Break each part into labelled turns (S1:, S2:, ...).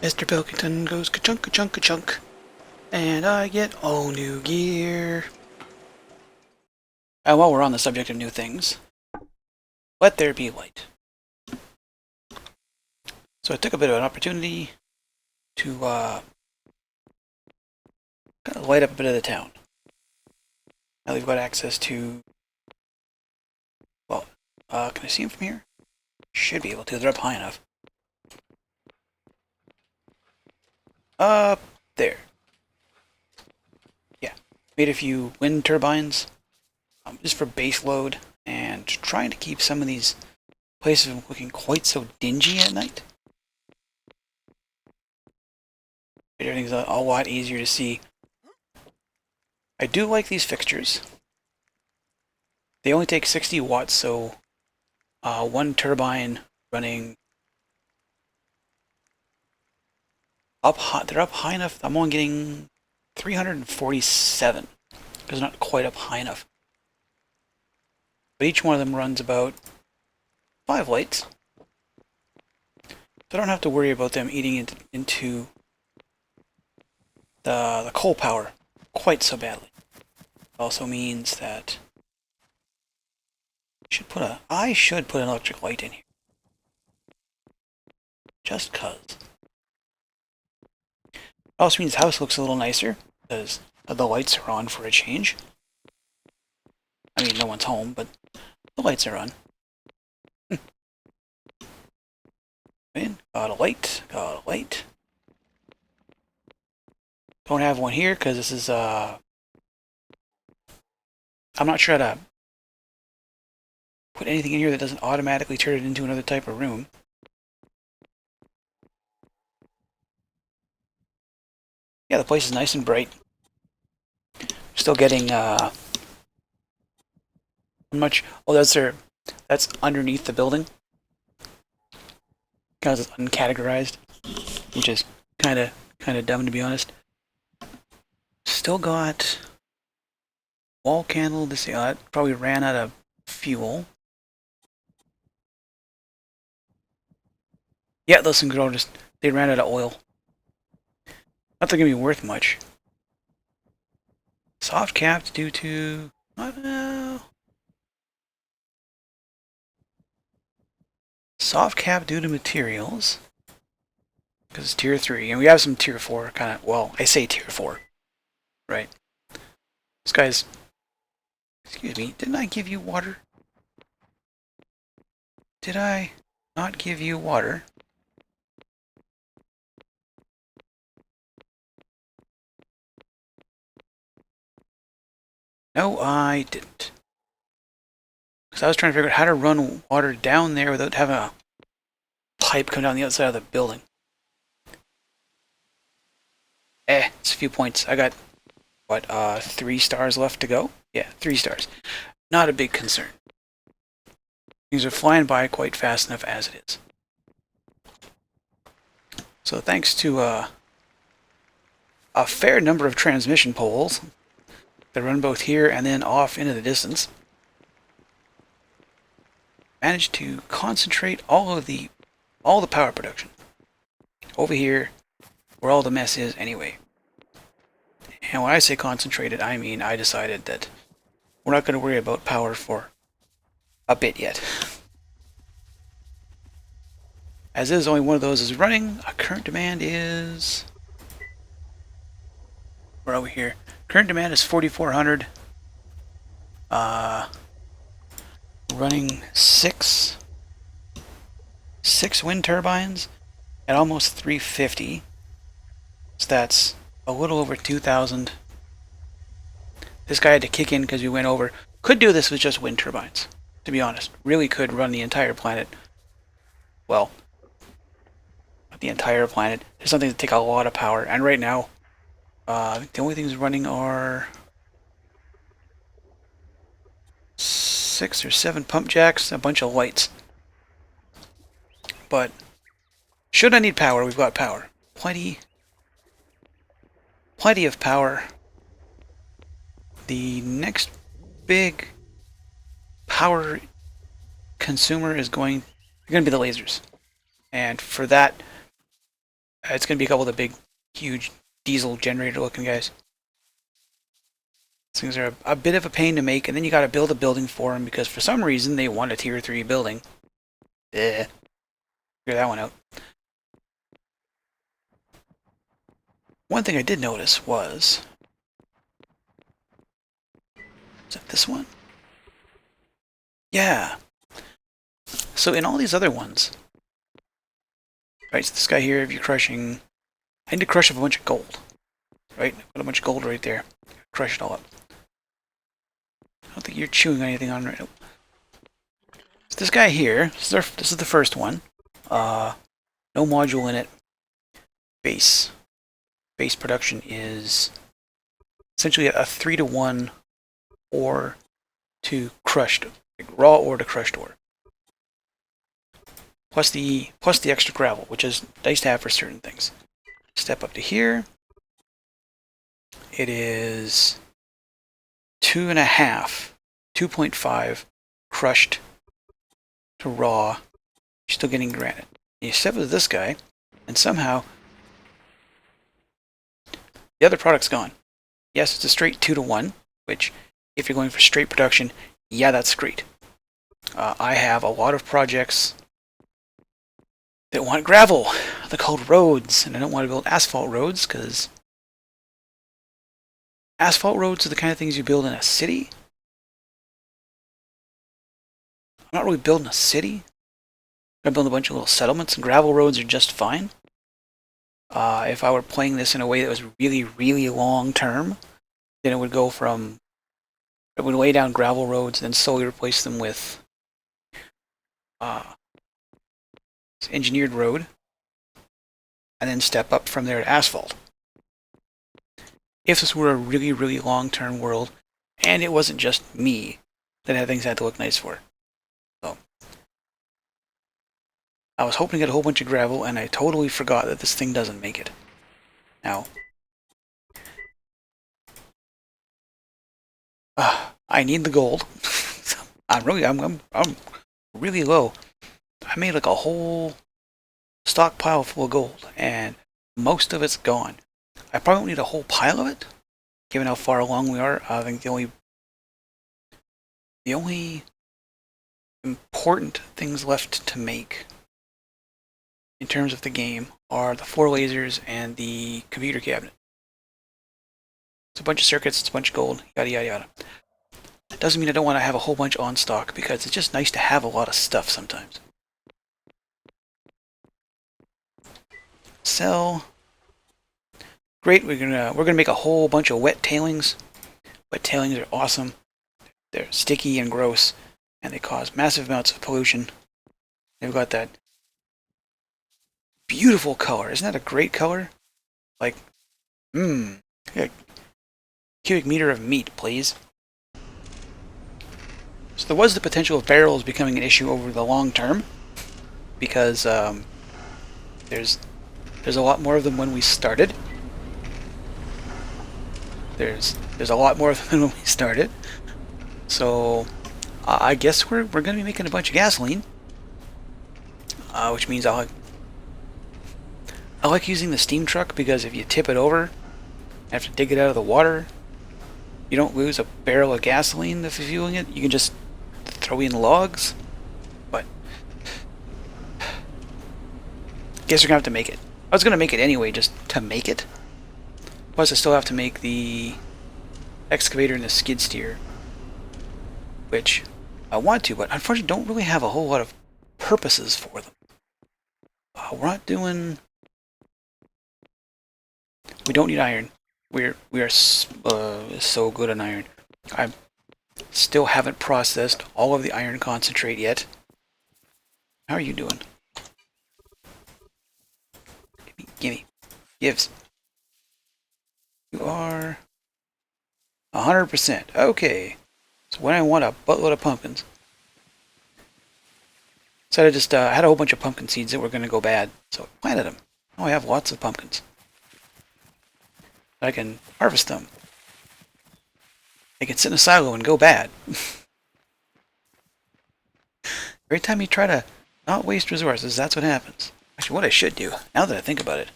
S1: Mr. Pilkington goes ka-chunk, ka-chunk, ka-chunk, and I get all new gear. And while we're on the subject of new things, let there be light. So I took a bit of an opportunity to kind of light up a bit of the town. Now we've got access to, well, can I see them from here? Should be able to, they're up high enough. Up there. Yeah, made a few wind turbines, just for base load, and trying to keep some of these places from looking quite so dingy at night. Everything's a lot easier to see. I do like these fixtures. They only take 60 watts, so one turbine running up high. They're up high enough. I'm only getting 347 because they're not quite up high enough. But each one of them runs about 5 lights, so I don't have to worry about them eating into the coal power quite so badly. It also means that I should put an electric light in here. Just cuz. It also means the house looks a little nicer, because the lights are on for a change. I mean, no one's home, but the lights are on. Got a light, got a light. Don't have one here, because this is, I'm not sure how to put anything in here that doesn't automatically turn it into another type of room. Yeah, the place is nice and bright. Still getting much. Oh, that's underneath the building, because it's uncategorized, which is kind of dumb, to be honest. Still got wall candle. This probably ran out of fuel. Yeah, those things are all they ran out of oil. Not they're gonna be worth much. Soft capped due to, I don't know. Soft cap due to materials, because it's tier 3, and we have some tier 4 kind of. Well, I say tier 4, right? This guy's. Excuse me. Didn't I give you water? Did I not give you water? No, I didn't. Because I was trying to figure out how to run water down there without having a pipe come down the outside of the building. It's a few points. I got, what, 3 stars left to go? Yeah, 3 stars. Not a big concern. Things are flying by quite fast enough as it is. So thanks to a fair number of transmission poles that run both here and then off into the distance, managed to concentrate all the power production over here where all the mess is anyway. And when I say concentrated, I mean I decided that we're not going to worry about power for a bit yet. As is, only one of those is running. Our current demand is... We're over here. Current demand is 4,400. Running six wind turbines at almost 350. So that's a little over 2,000. This guy had to kick in because we went over. Could do this with just wind turbines, to be honest. Really could run the entire planet. Well, not the entire planet. There's something that take a lot of power, and right now, the only things running are 6 or 7 pump jacks, a bunch of lights. But should I need power, we've got power. Plenty of power. The next big power consumer is going to be the lasers. And for that, It's going to be a couple of the big, huge diesel generator looking guys. These things are a bit of a pain to make, and then you got to build a building for them because for some reason they want a tier 3 building. Figure that one out. One thing I did notice was... Is that this one? Yeah. So in all these other ones... Right, so this guy here, if you're crushing... I need to crush up a bunch of gold. Right? Got a bunch of gold right there. Crush it all up. I don't think you're chewing anything on right now. So this guy here, this is the first one. No module in it. Base production is essentially a 3-to-1 ore to crushed, like raw ore to crushed ore. Plus the extra gravel, which is nice to have for certain things. Step up to here. It is 2.5 crushed to raw. You're still getting granite. You step up to this guy, and somehow the other product's gone. Yes, it's a straight 2-to-1, which, if you're going for straight production, yeah, that's great. I have a lot of projects that want gravel. They're called roads, and I don't want to build asphalt roads, because asphalt roads are the kind of things you build in a city. I'm not really building a city. I'm building a bunch of little settlements, and gravel roads are just fine. If I were playing this in a way that was really, really long term, then it would go from... It would lay down gravel roads and then slowly replace them with engineered road, and then step up from there to asphalt. If this were a really, really long-term world, and it wasn't just me that things had to look nice for. So, I was hoping to get a whole bunch of gravel, and I totally forgot that this thing doesn't make it. Now, I need the gold. I'm really low. I made like a whole stockpile full of gold, and most of it's gone. I probably don't need a whole pile of it, given how far along we are. I think the only important things left to make in terms of the game are the 4 lasers and the computer cabinet. It's a bunch of circuits, it's a bunch of gold, yada yada yada. That doesn't mean I don't want to have a whole bunch on stock, because it's just nice to have a lot of stuff sometimes. Sell. Great, we're gonna make a whole bunch of wet tailings. Wet tailings are awesome. They're sticky and gross, and they cause massive amounts of pollution. They've got that beautiful color. Isn't that a great color? Like, yeah. Cubic meter of meat, please. So there was the potential of barrels becoming an issue over the long term, because there's a lot more of them when we started. There's a lot more of them when we started. So I guess we're going to be making a bunch of gasoline, which means I like using the steam truck, because if you tip it over and have to dig it out of the water, you don't lose a barrel of gasoline if you're fueling it. You can just throw in logs. But guess we're gonna have to make it. I was gonna make it anyway, just to make it. Plus, I still have to make the excavator and the skid steer, which I want to, but unfortunately don't really have a whole lot of purposes for them. We're not doing... We don't need iron. We are so good on iron. I still haven't processed all of the iron concentrate yet. How are you doing? Gimme. Gives. You are 100%. Okay. So when I want a buttload of pumpkins. So I just had a whole bunch of pumpkin seeds that were going to go bad. So I planted them. Now I have lots of pumpkins. I can harvest them. They can sit in a silo and go bad. Every time you try to not waste resources, that's what happens. Actually, what I should do, now that I think about it,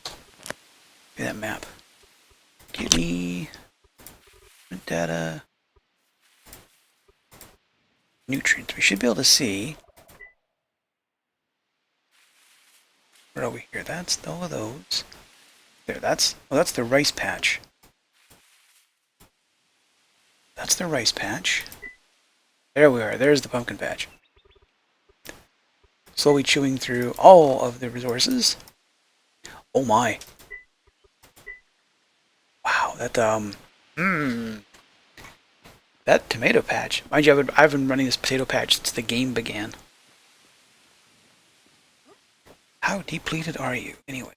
S1: Give me that map. Give me data. Nutrients. We should be able to see. Where are we here? That's all of those. There, that's the rice patch. That's the rice patch. There we are. There's the pumpkin patch. Slowly chewing through all of the resources. Oh my. Wow, that that tomato patch. Mind you, I've been running this potato patch since the game began. How depleted are you, anyway?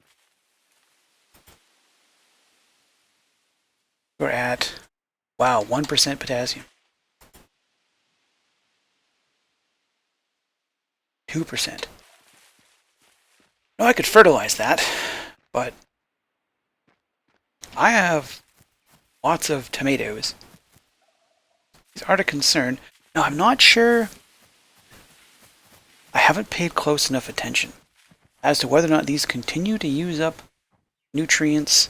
S1: We're at, wow, 1% potassium. 2%. No, I could fertilize that, but I have lots of tomatoes. These aren't a concern. Now, I'm not sure. I haven't paid close enough attention as to whether or not these continue to use up nutrients.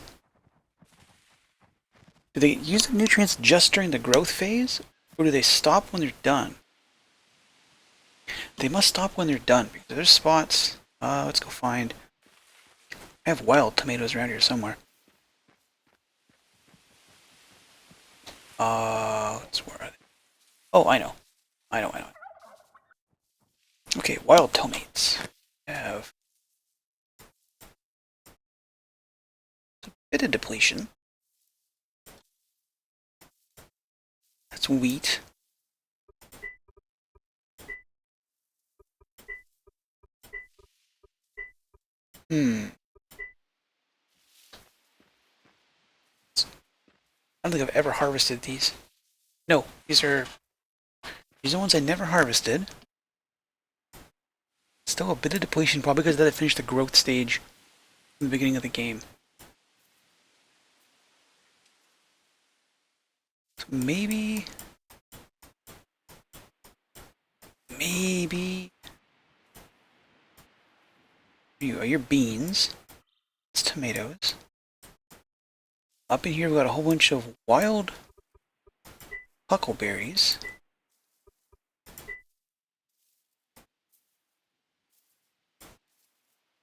S1: Do they use the nutrients just during the growth phase, or do they stop when they're done? They must stop when they're done, because there's spots. Let's go find. I have wild tomatoes around here somewhere. Where are they? Oh, I know. I know. Okay, wild tomates. Have a bit of depletion. That's wheat. I don't think I've ever harvested these. No, these are the ones I never harvested. Still a bit of depletion, probably because I finished the growth stage in the beginning of the game. So maybe your beans. It's tomatoes. Up in here we've got a whole bunch of wild huckleberries.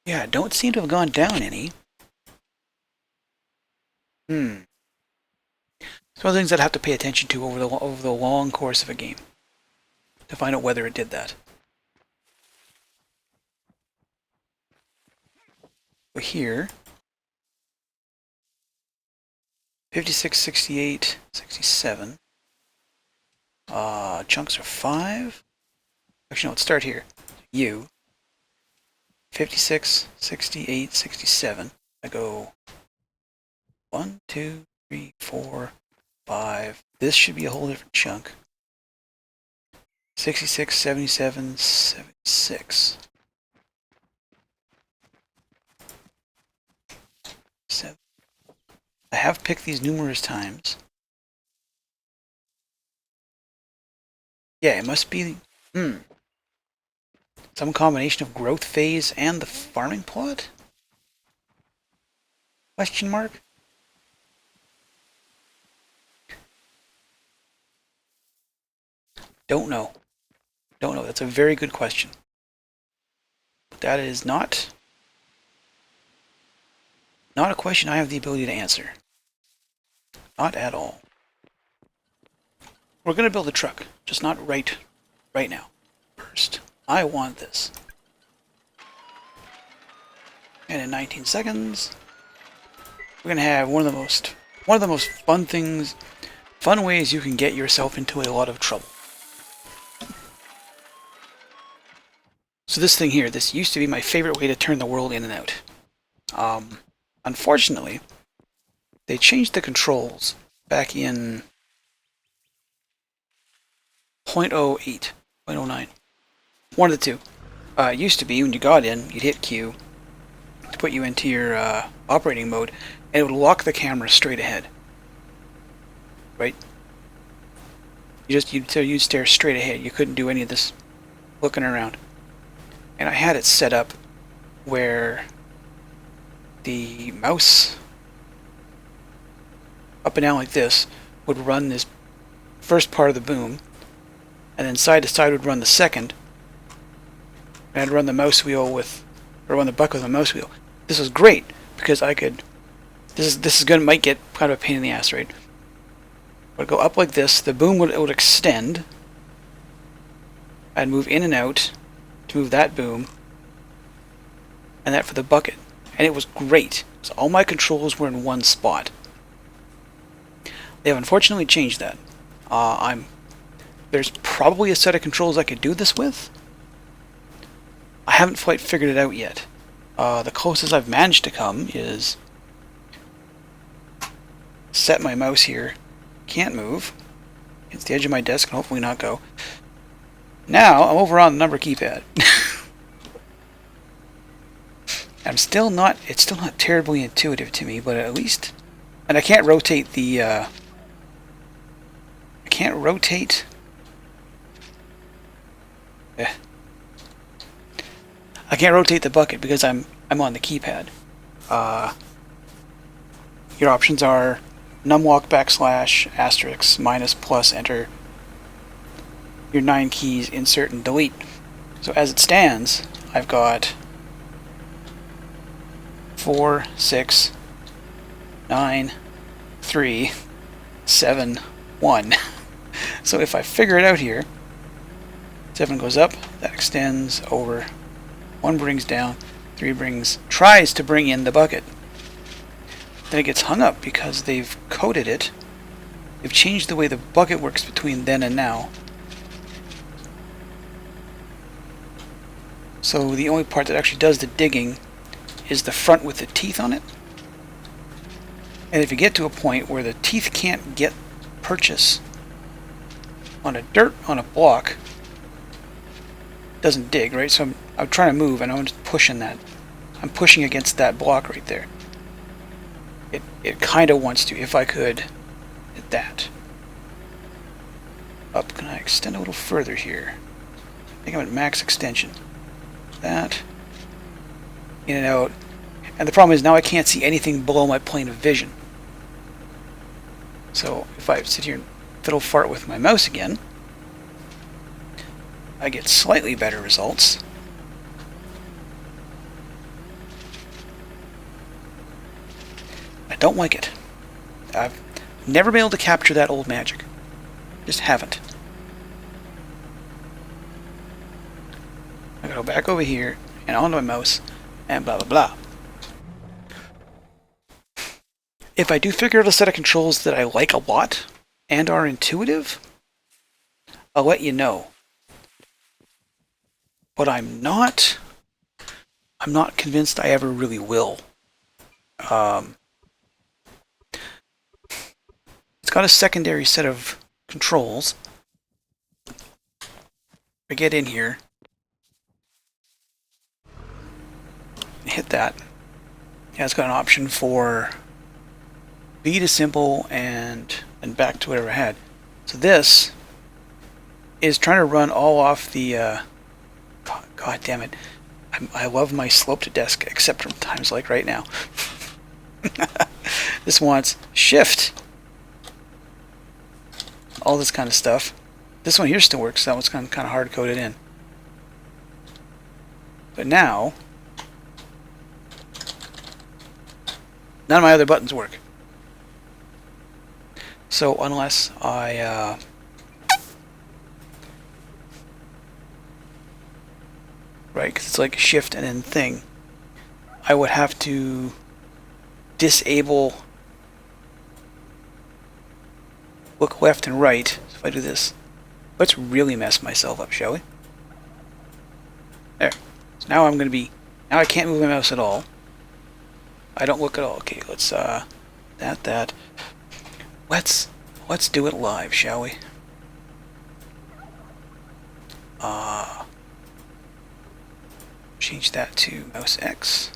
S1: Yeah, don't seem to have gone down any. Some other things I'd have to pay attention to over the long course of a game to find out whether it did that. But here, 56, 68, 67. Chunks are 5. Actually, no, let's start here. U. 56, 68, 67. I go 1, 2, 3, 4, 5. This should be a whole different chunk. 66, 77, 76. 7. I have picked these numerous times. Yeah, it must be some combination of growth phase and the farming plot? Question mark? Don't know. Don't know. That's a very good question. But that is not a question I have the ability to answer. Not at all. We're going to build a truck, just not right now. First, I want this. And in 19 seconds, we're going to have one of the most fun ways you can get yourself into a lot of trouble. So this thing here, this used to be my favorite way to turn the world in and out. Unfortunately, they changed the controls back in 0.08, 0.09. One of the two. It used to be when you got in, you'd hit Q to put you into your operating mode, and it would lock the camera straight ahead. Right? You'd stare straight ahead. You couldn't do any of this looking around. And I had it set up where the mouse up and down like this would run this first part of the boom, and then side to side would run the second, and I'd run the mouse wheel with, or run the bucket with the mouse wheel. This was great because I could. This is gonna might get kind of a pain in the ass, right? I'd go up like this. The boom would extend. I'd move in and out to move that boom, and that for the bucket, and it was great. So all my controls were in one spot. They have unfortunately changed that. There's probably a set of controls I could do this with. I haven't quite figured it out yet. The closest I've managed to come is set my mouse here. Can't move. It's the edge of my desk and hopefully not go. Now I'm over on the number keypad. It's still not terribly intuitive to me, but at least, and I can't rotate the I can't rotate the bucket because I'm on the keypad. Your options are numwalk / asterisk minus plus enter your 9 keys, insert and delete. So as it stands, I've got 4, 6, 9, 3, 7, 1. So if I figure it out here, 7 goes up, that extends over, 1 brings down, 3 tries to bring in the bucket. Then it gets hung up because they've coded it. They've changed the way the bucket works between then and now. So the only part that actually does the digging is the front with the teeth on it. And if you get to a point where the teeth can't get purchase on a block, it doesn't dig, right? So I'm trying to move and I'm just pushing that. I'm pushing against that block right there. It kind of wants to, if I could, hit that. Up, can I extend a little further here? I think I'm at max extension. That. In and out. And the problem is now I can't see anything below my plane of vision. So if I sit here and fiddle fart with my mouse again, I get slightly better results. I don't like it. I've never been able to capture that old magic. Just haven't. I gotta go back over here and onto my mouse and blah blah blah. If I do figure out a set of controls that I like a lot and are intuitive, I'll let you know. But I'm not convinced I ever really will. It's got a secondary set of controls. I get in here, hit that. Yeah, it's got an option for B to simple and back to whatever I had. So this is trying to run all off the God damn it. I love my sloped desk, except from times like right now. This wants shift. All this kind of stuff. This one here still works. That one's kind of hard coded in. But now, none of my other buttons work. So unless I right, because it's like shift and then thing, I would have to disable look left and right. So if I do this, let's really mess myself up, shall we? There. So now I'm going to be, now I can't move my mouse at all. I don't look at all. Okay, let's that. Let's do it live, shall we? Change that to mouse X.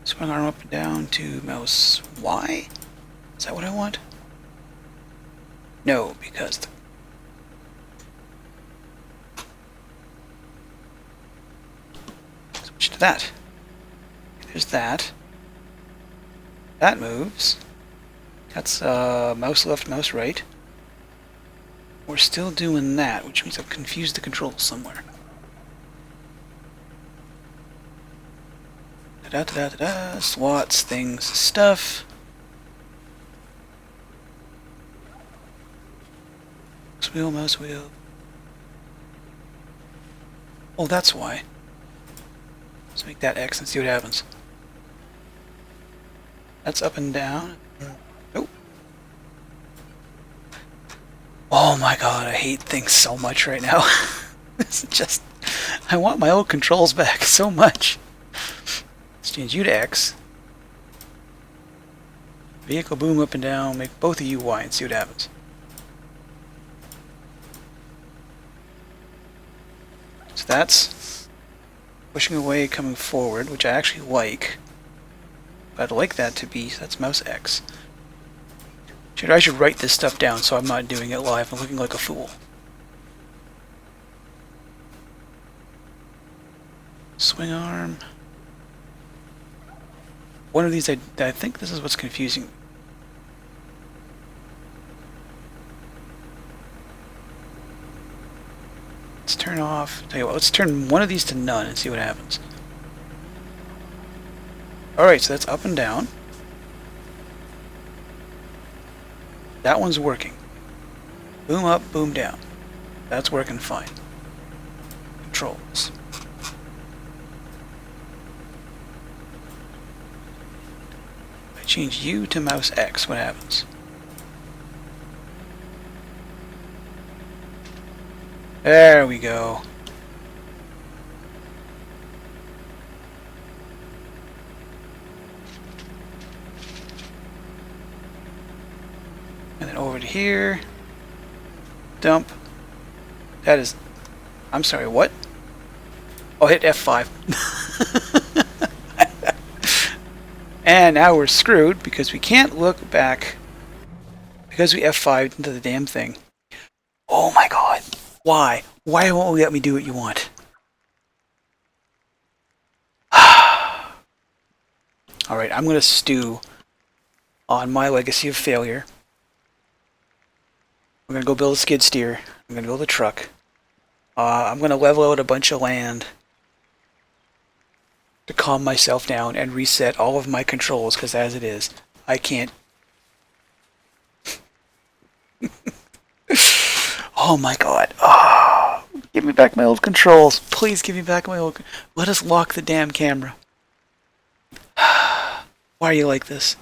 S1: Swing arm up and down to mouse Y. Is that what I want? No, because switch to that. There's that. That moves. That's mouse left, mouse right. We're still doing that, which means I've confused the controls somewhere. Da-da-da-da-da. Slots, things, stuff. Mouse wheel, mouse wheel. Oh, that's why. Let's make that X and see what happens. That's up and down. Nope. Oh my god, I hate things so much right now. It's just... I want my old controls back so much. Let's change you to X. Vehicle boom up and down. Make both of you Y and see what happens. So that's pushing away, coming forward, which I actually like. But I'd like that to be, so that's mouse X. I should write this stuff down so I'm not doing it live and looking like a fool. Swing arm. One of these, I think this is what's confusing. Let's turn off. Tell you what, let's turn one of these to none and see what happens. Alright, so that's up and down. That one's working. Boom up, boom down. That's working fine. Controls. If I change U to mouse X, what happens? There we go. And then over to here. Dump. That is... I'm sorry, what? Oh, hit F5. And now we're screwed because we can't look back because we F5'd into the damn thing. Oh my god. Why? Why won't you let me do what you want? Alright, I'm going to stew on my legacy of failure. I'm going to go build a skid steer. I'm going to build a truck. I'm going to level out a bunch of land to calm myself down and reset all of my controls, because as it is, I can't... Oh my god. Oh, give me back my old controls. Please give me back my old... Let us lock the damn camera. Why are you like this?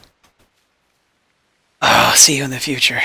S1: See you in the future.